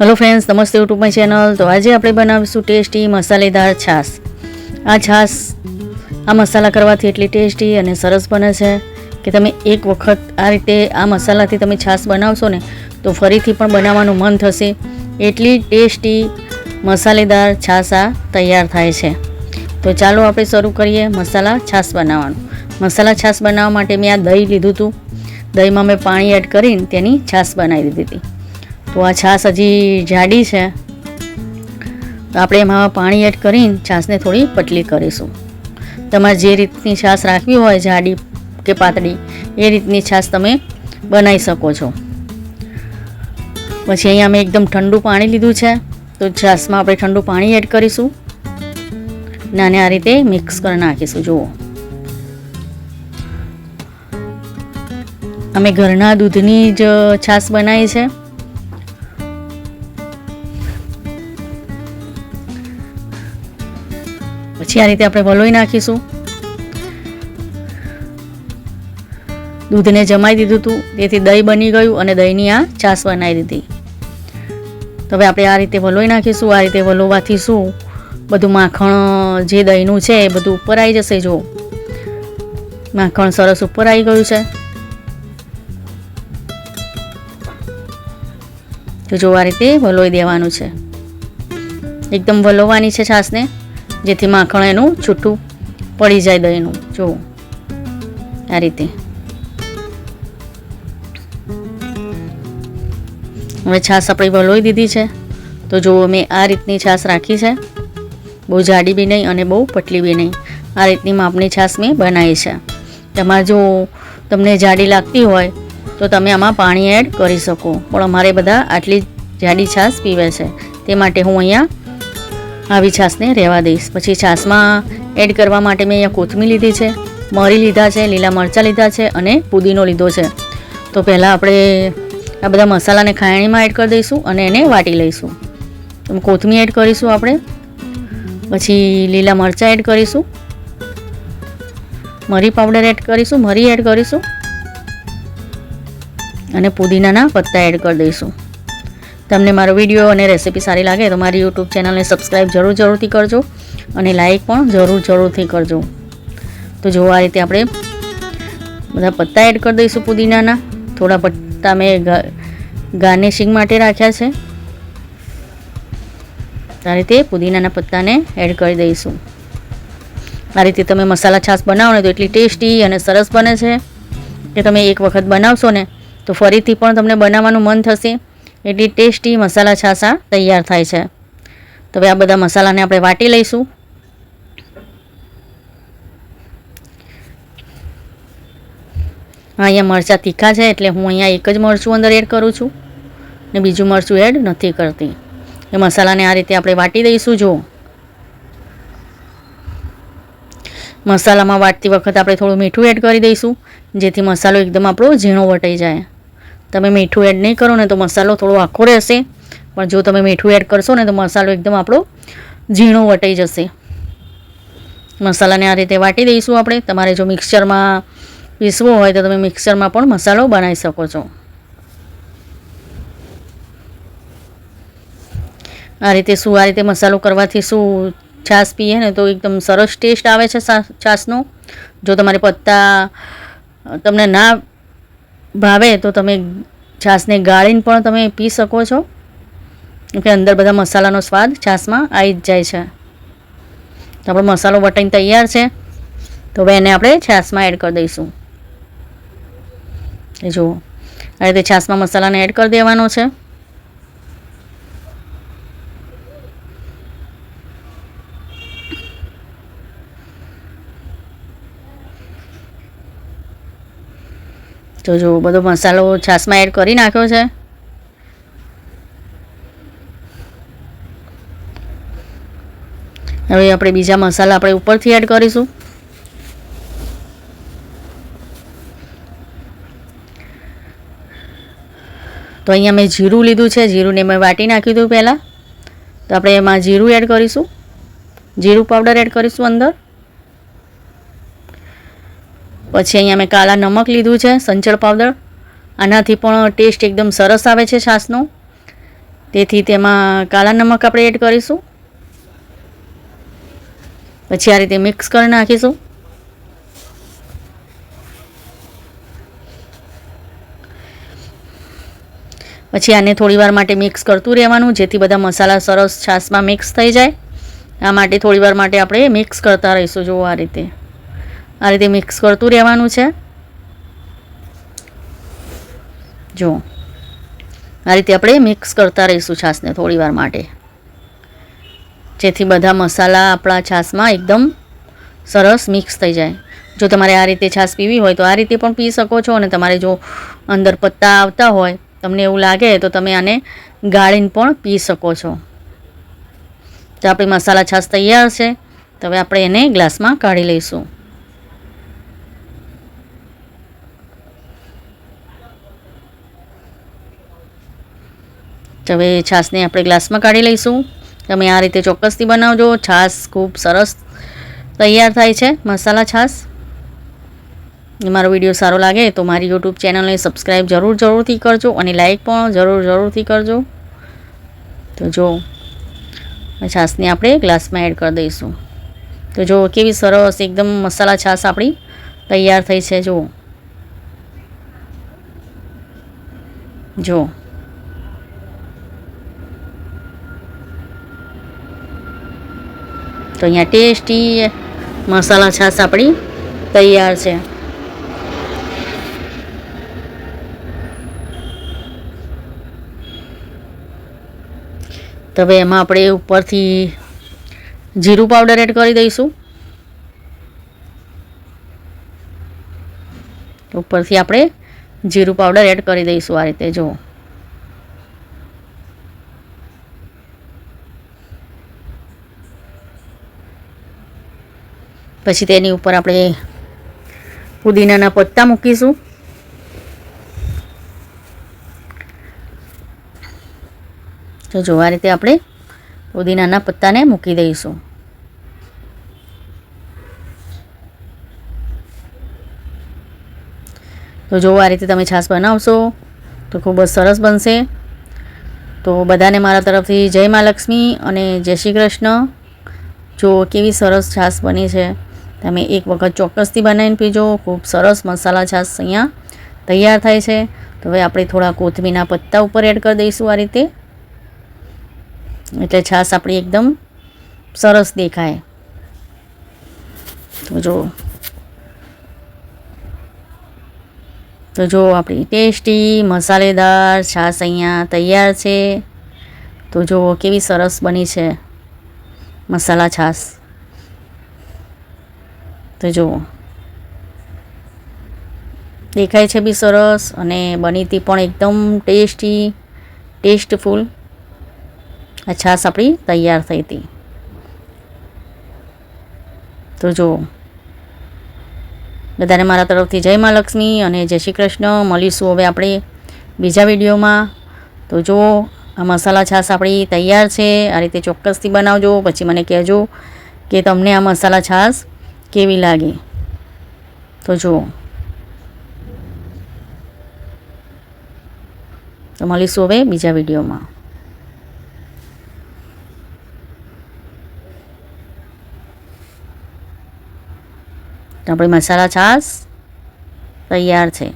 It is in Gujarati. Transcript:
हेलो फ्रेंड्स, नमस्ते यूट्यूब माय चैनल। तो आज આપણે બનાવીશું ટેસ્ટી મસાલેદાર છાશ। આ છાશ આ મસાલા કરવાથી એટલી ટેસ્ટી અને સરસ બને છે કે તમે એક વખત આ રીતે આ મસાલાથી તમે છાશ બનાવશો ને તો ફરીથી પણ બનાવવાનું મન થશે। એટલી ટેસ્ટી મસાલેદાર છાશ આ તૈયાર થાય છે। તો ચાલો આપણે શરૂ કરીએ મસાલા છાશ બનાવવાનું। મસાલા છાશ બનાવવા માટે મેં આ દહીં લીધું હતું। દહીંમાં મેં પાણી એડ કરીને તેની છાશ બનાવી દીધી હતી। तो आ छाश हजी जाडी है तो आप पानी एड कर छाश ने थोड़ी पतली करीशू। तमारे जे रीतनी छाश राखवी होय जाडी के पातળી ए रीतनी छाश तमे बनाई सको छो। पछी अहींया मैं एकदम ठंडू पानी लीधुं छे तो छाश में आपणे ठंडू पानी एड करीशू ने आ रीते मिक्स कर नाखीशू। जुओ अमे घरना दूधनी ज छाश बनावी छे। પછી આ રીતે આપણે વલોઈ નાખીશું। દૂધને જમાઈ દીધું હતું તેથી દહીં બની ગયું અને દહીંની આ છાશ બનાવી દીધી। તો હવે આપણે આ રીતે વલોઈ નાખીશું। આ રીતે વલોવાથી શું બધું માખણ જે દહીંનું છે એ બધું ઉપર આવી જશે। જો માખણ સરસ ઉપર આવી ગયું છે। તો જો આ રીતે વલોઈ દેવાનું છે। એકદમ વલોવાની છે છાશને જેથી માખણ એનું છૂટું પડી જાય દહીંનું। જો આ રીતે હવે છાશ આપણે વલોઈ દીધી છે। તો જો મેં આ રીતની છાશ રાખી છે, બહુ જાડી બી નહીં અને બહુ પતલી બી નહીં। આ રીતની માપની છાશ મેં બનાવી છે। તમારે જો તમને જાડી લાગતી હોય તો તમે આમાં પાણી એડ કરી શકો, પણ અમારે બધા આટલી જાડી છાશ પીવે છે તે માટે હું અહીંયા આવી છાશને રહેવા દઈશ। પછી છાશમાં એડ કરવા માટે મેં અહીંયા કોથમીર લીધી છે, મરી લીધા છે, લીલા મરચાં લીધા છે અને પુદીનો લીધો છે। તો પહેલાં આપણે આ બધા મસાલાને ખાયણીમાં એડ કરી દઈશું અને એને વાટી લઈશું। તો કોથમીર એડ કરીશું આપણે, પછી લીલા મરચાં એડ કરીશું, મરી પાવડર એડ કરીશું, મરી એડ કરીશું અને પુદીનાના પત્તા એડ કરી દઈશું। તમને મારો વિડીયો અને રેસીપી સારી લાગે તો મારી યુટ્યુબ ચેનલને સબસ્ક્રાઈબ જરૂરથી કરજો અને લાઈક પણ જરૂરથી કરજો। તો જો આ રીતે આપણે બધા પત્તા એડ કરી દઈશું પુદીનાના। થોડા પત્તા મેં ગાર્નિશિંગ માટે રાખ્યા છે। આ રીતે પુદીનાના પત્તાને એડ કરી દઈશું। આ રીતે તમે મસાલા છાશ બનાવો ને તો એટલી ટેસ્ટી અને સરસ બને છે કે તમે એક વખત બનાવશો ને તો ફરીથી પણ તમને બનાવવાનું મન થશે। એટલી ટેસ્ટી મસાલા છાશ આ તૈયાર થાય છે। તો હવે આ બધા મસાલાને આપણે વાટી લઈશું। અહીંયા મરચાં તીખા છે એટલે હું અહીંયા એક જ મરચું અંદર એડ કરું છું ને બીજું મરચું એડ નથી કરતી। એ મસાલાને આ રીતે આપણે વાટી દઈશું। જો મસાલામાં વાટતી વખત આપણે થોડું મીઠું એડ કરી દઈશું જેથી મસાલો એકદમ આપણો ઝીણો વટાઈ જાય। તમે મીઠું એડ નહીં કરો ને તો મસાલો થોડો આખો રહેશે, પણ જો તમે મીઠું એડ કરશો ને તો મસાલો એકદમ આપણો ઝીણો વટાઈ જશે। મસાલાને આ રીતે વાટી દઈશું આપણે। તમારે જો મિક્સરમાં પીસવો હોય તો તમે મિક્સરમાં પણ મસાલો બનાવી શકો છો। આ રીતે મસાલો કરવાથી શું છાશ પીએ ને તો એકદમ સરસ ટેસ્ટ આવે છે છાશનો। જો તમારે પત્તા તમને ના ભાવે તો તમે છાશને ગાળીને પણ તમે પી શકો છો કે અંદર બધા મસાલાનો સ્વાદ છાશમાં આવી જ જાય છે। તો આપણો મસાલો વટાઈને તૈયાર છે। તો હવે એને આપણે છાશમાં એડ કરી દઈશું। એ જુઓ આ રીતે છાશમાં મસાલાને એડ કરી દેવાનો છે। તો જો બધો મસાલો છાશમાં એડ કરી નાખ્યો છે। હવે આપણે બીજા મસાલા આપણે ઉપરથી એડ કરીશું। તો અહીંયા મેં જીરું લીધું છે, જીરુંને મેં વાટી નાખ્યું હતું પહેલાં। તો આપણે એમાં જીરું એડ કરીશું, જીરું પાવડર એડ કરીશું અંદર। પછી અહીંયા મેં કાળા નમક લીધું છે, સંચળ પાવડર। આનાથી પણ ટેસ્ટ એકદમ સરસ આવે છે છાશનો। તેથી તેમાં કાળા નમક આપણે એડ કરીશું. પછી આ રીતે મિક્સ કરી નાખીશું. પછી આને થોડીવાર માટે મિક્સ કરતું રહેવાનું, જેથી બધા મસાલા સરસ છાશમાં મિક્સ થઈ જાય. આ માટે થોડીવાર માટે આપણે મિક્સ કરતા રહીશું. જુઓ આ રીતે મિક્સ કરતું રહેવાનું છે. જો આ રીતે આપણે મિક્સ કરતા રહીશું છાશને થોડીવાર માટે, જેથી બધા મસાલા આપણા છાશમાં એકદમ સરસ મિક્સ થઈ જાય. જો તમારે આ રીતે છાશ પીવી હોય તો આ રીતે પણ પી શકો છો, અને તમારે જો અંદર પત્તા આવતા હોય, તમને એવું લાગે તો તમે આને ગાળીને પણ પી શકો છો. તો આપણી મસાલા છાશ તૈયાર છે. તો હવે આપણે એને ગ્લાસમાં કાઢી લઈશું. તો હવે છાશને આપણે ગ્લાસમાં કાઢી લઈશું. તમે આ રીતે ચોક્કસથી બનાવજો. છાશ ખૂબ સરસ તૈયાર થાય છે, મસાલા છાશ. મારો વિડીયો સારો લાગે તો મારી યુટ્યુબ ચેનલને સબસ્ક્રાઈબ જરૂરથી કરજો, અને લાઈક પણ જરૂરથી કરજો. તો જો છાશને આપણે ગ્લાસમાં એડ કરી દઈશું. તો જો કેવી સરસ એકદમ મસાલા છાશ આપણી તૈયાર થઈ છે. જો તો અહીંયા ટેસ્ટી મસાલા છાશ આપણી તૈયાર છે. તો હવે એમાં આપણે ઉપરથી જીરું પાવડર એડ કરી દઈશું. ઉપરથી આપણે જીરું પાવડર એડ કરી દઈશું આ રીતે. જો પછી તેની ઉપર આપણે પુદીનાના પત્તા મૂકીશું. તો જો આ રીતે આપણે પુદીનાના પત્તાને મૂકી દઈશું. તો જો આ રીતે તમે છાશ બનાવશો તો ખૂબ જ સરસ બનશે. તો બધાને મારા તરફથી જય મા લક્ષ્મી અને જય શ્રી કૃષ્ણ. જો કેવી સરસ છાશ બની છે, તમે એક વખત ચોક્કસથી બનાવીને પીજો. ખૂબ સરસ મસાલા છાશ અહીંયા તૈયાર થાય છે. તો હવે આપણે થોડા કોથમીરના પત્તા ઉપર એડ કરી દઈશું આ રીતે, એટલે છાશ આપણી એકદમ સરસ દેખાય. તો જો આપણી ટેસ્ટી મસાલેદાર છાશ અહીંયા તૈયાર છે. તો જો કેવી સરસ બની છે મસાલા છાશ. તો જો દેખાય છે બી સરસ, અને બની હતી પણ એકદમ ટેસ્ટફુલ. આ છાશ આપણી તૈયાર થઈ હતી. તો જો બધાને મારા તરફથી જય મા લક્ષ્મી અને જય શ્રી કૃષ્ણ. મળીશું હવે આપણે બીજા વિડીયોમાં. તો જો આ મસાલા છાશ આપણી તૈયાર છે. આ રીતે ચોક્કસથી બનાવજો. પછી મને કહેજો કે તમને આ મસાલા છાશ કેવી લાગી. તો જો તો મળીશું હવે બીજા વિડીયોમાં. આપણી મસાલા છાશ તૈયાર છે.